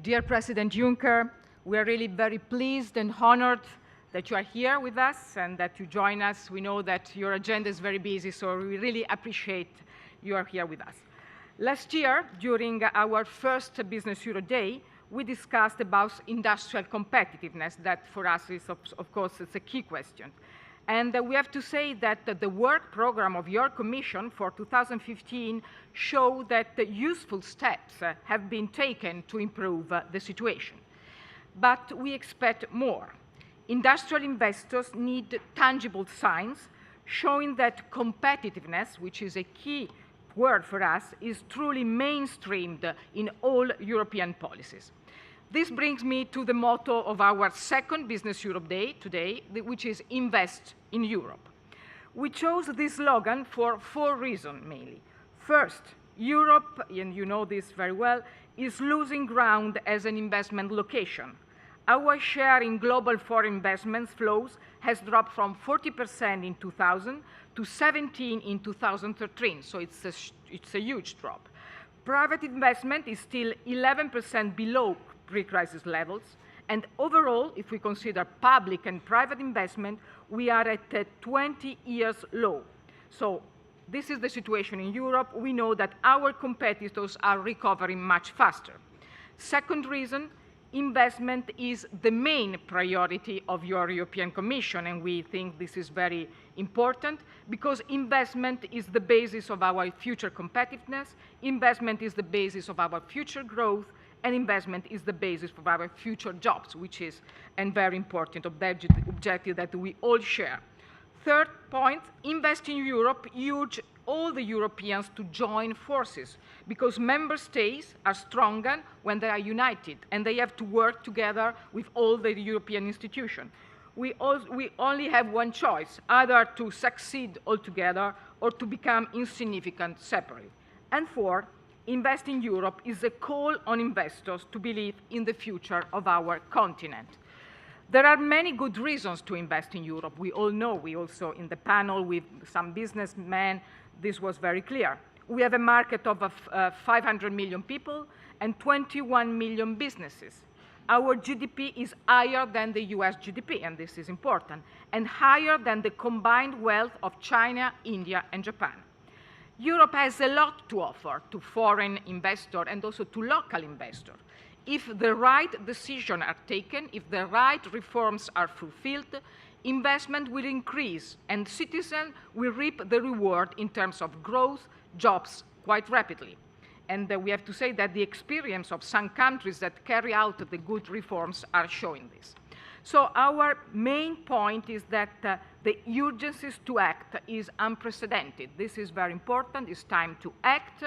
Dear President Juncker, we are really very pleased and honored that you are here with us and that you join us. We know that your agenda is very busy, so we really appreciate you are here with us. Last year, during our first Business Europe Day, we discussed about industrial competitiveness. That for us is, of course, it's a key question. And we have to say that the work program of your Commission for 2015 showed that useful steps have been taken to improve the situation. But we expect more. Industrial investors need tangible signs showing that competitiveness, which is a key word for us, is truly mainstreamed in all European policies. This brings me to the motto of our second Business Europe Day today, which is Invest in Europe. We chose this slogan for 4 reasons mainly. First, Europe, and you know this very well, is losing ground as an investment location. Our share in global foreign investment flows has dropped from 40% in 2000 to 17% in 2013, so it's a huge drop. Private investment is still 11% below pre-crisis levels, and overall, if we consider public and private investment, we are at a 20 years low. So this is the situation in Europe. We know that our competitors are recovering much faster. Second reason, investment is the main priority of your European Commission, and we think this is very important because investment is the basis of our future competitiveness, investment is the basis of our future growth, and investment is the basis for our future jobs, which is a very important objective that we all share. Third point, invest in Europe, urge all the Europeans to join forces because member states are stronger when they are united and they have to work together with all the European institutions. We only have one choice, either to succeed altogether or to become insignificant separately. And fourth, Invest in Europe is a call on investors to believe in the future of our continent. There are many good reasons to invest in Europe. We all know, we also in the panel with some businessmen, this was very clear. We have a market of 500 million people and 21 million businesses. Our GDP is higher than the US GDP, and this is important, and higher than the combined wealth of China, India, and Japan. Europe has a lot to offer to foreign investors and also to local investors. If the right decisions are taken, if the right reforms are fulfilled, investment will increase and citizens will reap the reward in terms of growth, jobs, quite rapidly. And we have to say that the experience of some countries that carry out the good reforms are showing this. So our main point is that the urgency to act is unprecedented. This is very important. It's time to act.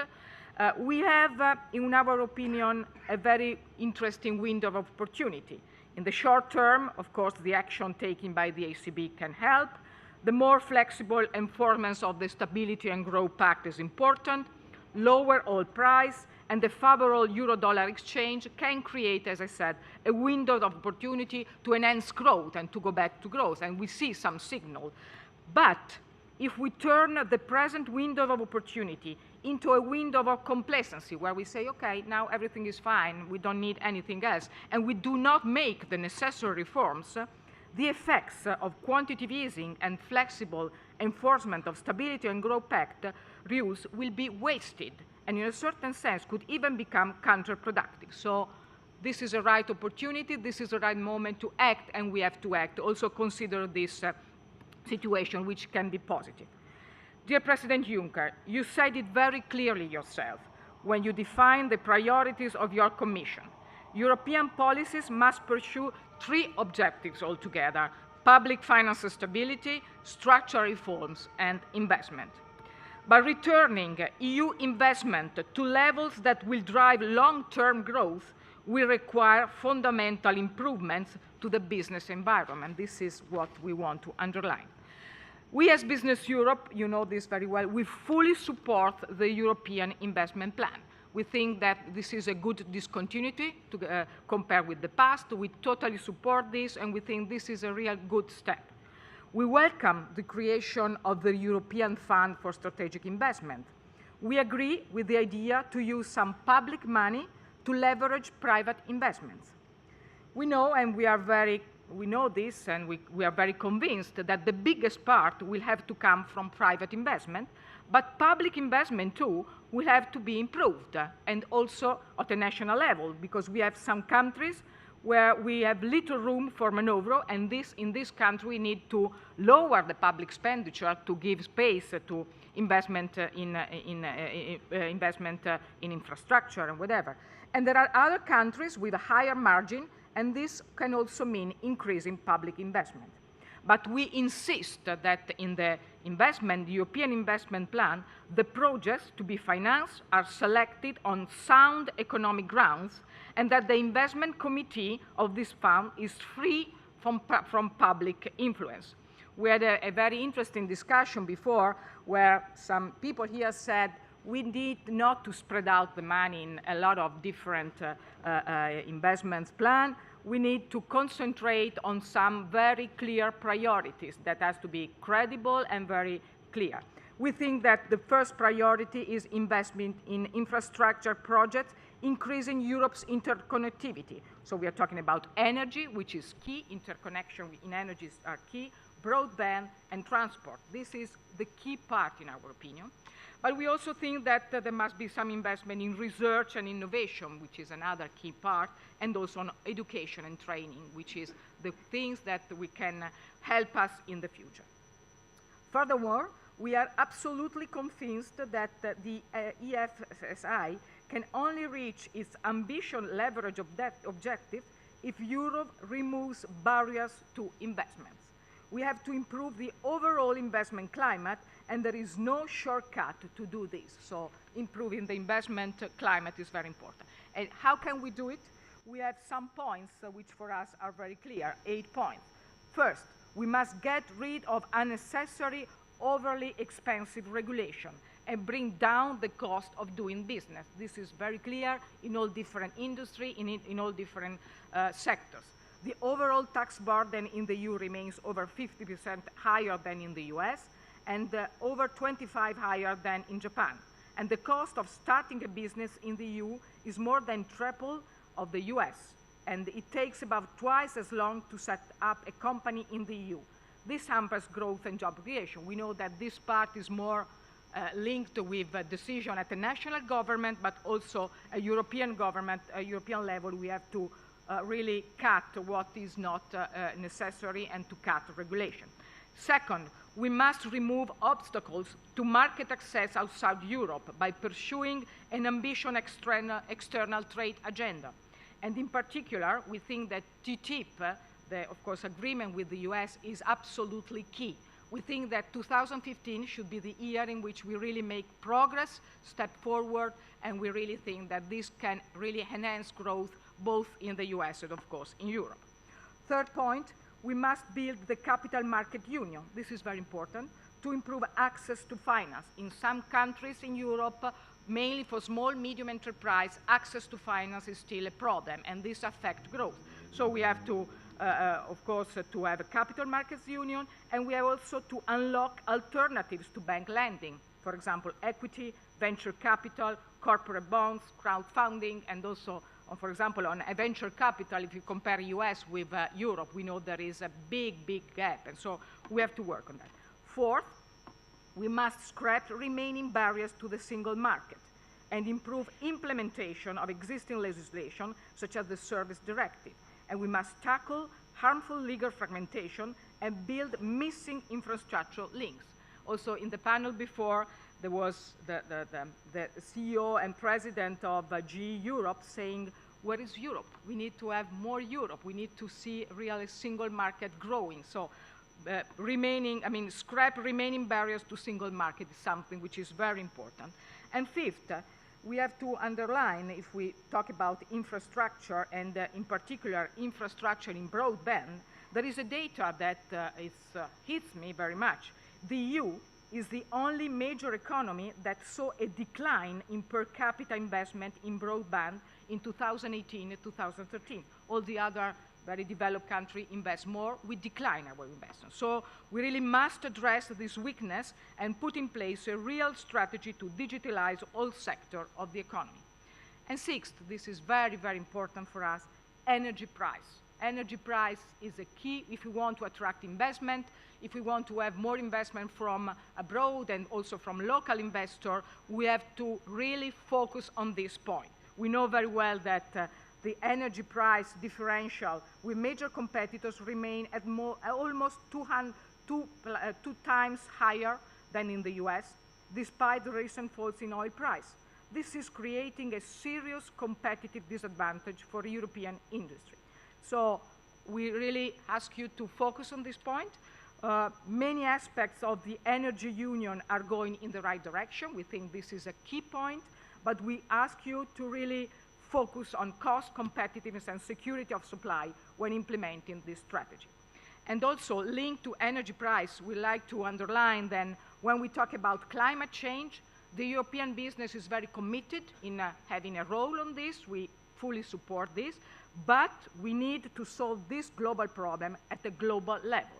We have, in our opinion, a very interesting window of opportunity. In the short term, of course, the action taken by the ECB can help. The more flexible enforcement of the Stability and Growth Pact is important. Lower oil price and the favorable euro-dollar exchange can create, as I said, a window of opportunity to enhance growth and to go back to growth, and we see some signal. But if we turn the present window of opportunity into a window of complacency, where we say, okay, now everything is fine, we don't need anything else, and we do not make the necessary reforms, the effects of quantitative easing and flexible enforcement of Stability and Growth Pact rules will be wasted and in a certain sense could even become counterproductive. So this is a right opportunity, this is the right moment to act, and we have to act. Also consider this situation, which can be positive. Dear President Juncker, you said it very clearly yourself when you defined the priorities of your Commission. European policies must pursue 3 objectives altogether: public finance stability, structural reforms, and investment. By returning EU investment to levels that will drive long-term growth, we require fundamental improvements to the business environment. This is what we want to underline. We as Business Europe, you know this very well, we fully support the European investment plan. We think that this is a good discontinuity to compare with the past. We totally support this, and we think this is a real good step. We welcome the creation of the European Fund for Strategic Investment. We agree with the idea to use some public money to leverage private investments. We know, and we know this, and we are very convinced that the biggest part will have to come from private investment, but public investment too will have to be improved, and also at a national level, because we have some countries where we have little room for maneuver, and in this country we need to lower the public expenditure to give space to investment in infrastructure and whatever. And there are other countries with a higher margin, and this can also mean increasing public investment. But we insist that in the European investment plan, the projects to be financed are selected on sound economic grounds, and that the investment committee of this fund is free from public influence. We had a very interesting discussion before where some people here said we need not to spread out the money in a lot of different investments plan. We need to concentrate on some very clear priorities that has to be credible and very clear. We think that the first priority is investment in infrastructure projects, increasing Europe's interconnectivity. So we are talking about energy, which is key. Interconnection in energies are key, broadband, and transport. This is the key part, in our opinion. But we also think that there must be some investment in research and innovation, which is another key part, and also on education and training, which is the things that we can help us in the future. Furthermore, we are absolutely convinced that the EFSI can only reach its ambition leverage of that objective if Europe removes barriers to investments. We have to improve the overall investment climate, and there is no shortcut to do this. So improving the investment climate is very important. And how can we do it? We have some points which for us are very clear, 8 points. First, we must get rid of unnecessary, overly expensive regulation and bring down the cost of doing business. This is very clear in all different industries, in all different sectors. The overall tax burden in the EU remains over 50% higher than in the US, and over 25% higher than in Japan. And the cost of starting a business in the EU is more than triple of the US, and it takes about twice as long to set up a company in the EU. This hampers growth and job creation. We know that this part is more linked with a decision at the national government, but also a European government, a European level. We have to really cut what is not necessary and to cut regulation. Second, we must remove obstacles to market access outside Europe by pursuing an ambitious external trade agenda. And in particular, we think that TTIP, of course, agreement with the US, is absolutely key. We think that 2015 should be the year in which we really make progress, step forward, and we really think that this can really enhance growth both in the US and, of course, in Europe. Third point, we must build the capital market union. This is very important to improve access to finance. In some countries in Europe, mainly for small, medium enterprise, access to finance is still a problem, and this affects growth. So we have to, of course, to have a capital markets union, and we have also to unlock alternatives to bank lending. For example, equity, venture capital, corporate bonds, crowdfunding, and also, for example, on a venture capital, if you compare US with Europe, we know there is a big, big gap, and so we have to work on that. Fourth, we must scrap remaining barriers to the single market and improve implementation of existing legislation, such as the Service Directive. And we must tackle harmful legal fragmentation and build missing infrastructure links. Also, in the panel before, there was the CEO and president of GE Europe saying, where is Europe? We need to have more Europe. We need to see really single market growing. So scrap remaining barriers to single market is something which is very important. And fifth, we have to underline, if we talk about infrastructure, and in particular infrastructure in broadband, there is a data that hits me very much. The EU is the only major economy that saw a decline in per capita investment in broadband in 2018 and 2013. All the other very developed countries invest more, we decline our investment. So we really must address this weakness and put in place a real strategy to digitalize all sectors of the economy. And sixth, this is very, very important for us, energy price. Energy price is a key if we want to attract investment, if we want to have more investment from abroad and also from local investors, we have to really focus on this point. We know very well that the energy price differential with major competitors remain at almost two times higher than in the US, despite the recent falls in oil price. This is creating a serious competitive disadvantage for European industry. So we really ask you to focus on this point. Many aspects of the energy union are going in the right direction. We think this is a key point, but we ask you to really focus on cost competitiveness and security of supply when implementing this strategy. And also linked to energy price, we like to underline then when we talk about climate change, the European business is very committed in having a role on this. We fully support this, but we need to solve this global problem at a global level,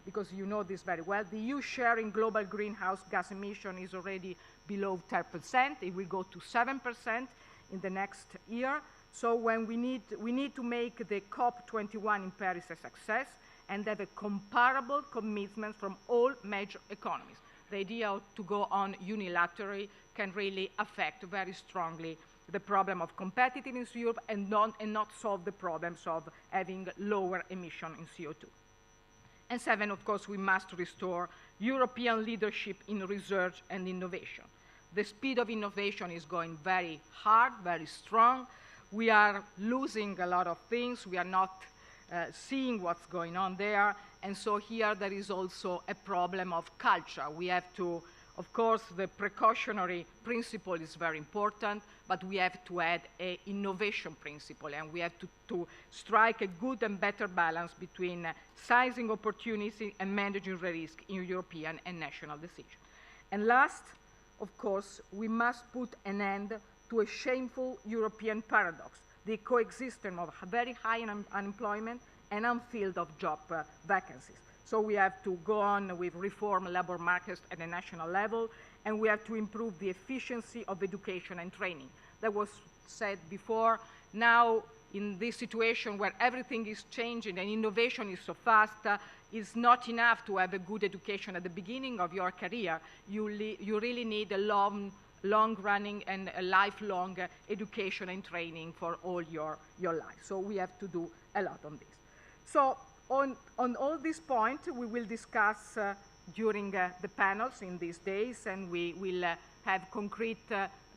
because you know this very well. The EU share in global greenhouse gas emission is already below 10%. It will go to 7% in the next year. So when we need to make the COP21 in Paris a success and have a comparable commitment from all major economies. The idea to go on unilaterally can really affect very strongly the problem of competitiveness in Europe and not solve the problems of having lower emission in CO2. And seven, of course, we must restore European leadership in research and innovation. The speed of innovation is going very hard, very strong. We are losing a lot of things. We are not seeing what's going on there. And so here there is also a problem of culture. We have to, of course, the precautionary principle is very important, but we have to add an innovation principle, and we have to strike a good and better balance between sizing opportunity and managing risk in European and national decisions. And last, of course, we must put an end to a shameful European paradox, the coexistence of very high unemployment and unfilled of job vacancies. So we have to go on with reform labor markets at a national level, and we have to improve the efficiency of education and training. That was said before. Now, in this situation where everything is changing and innovation is so fast, it's not enough to have a good education at the beginning of your career. You really need a long-running and a lifelong education and training for all your life. So we have to do a lot on this. So on all these points, we will discuss during the panels in these days, and we will have concrete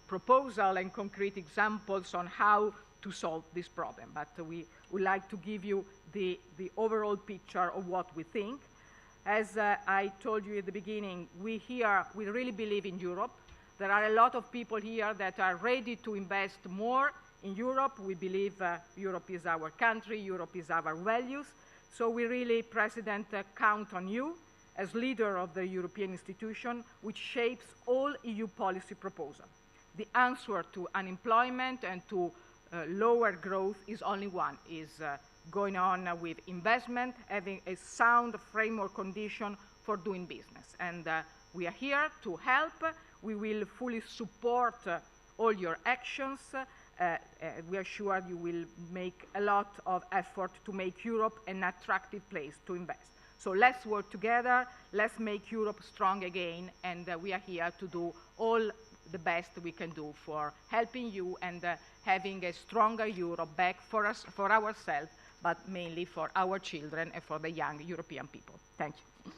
proposal and concrete examples on how to solve this problem. But we would like to give you the overall picture of what we think. As I told you at the beginning, we really believe in Europe. There are a lot of people here that are ready to invest more in Europe. We believe Europe is our country, Europe is our values. So we really, President, count on you as leader of the European institution, which shapes all EU policy proposals. The answer to unemployment and to lower growth is only one, is going on with investment, having a sound framework condition for doing business. And we are here to help. We will fully support all your actions. We are sure you will make a lot of effort to make Europe an attractive place to invest. So let's work together, let's make Europe strong again, and we are here to do all the best we can do for helping you and having a stronger Europe back for us, for ourselves, but mainly for our children and for the young European people. Thank you.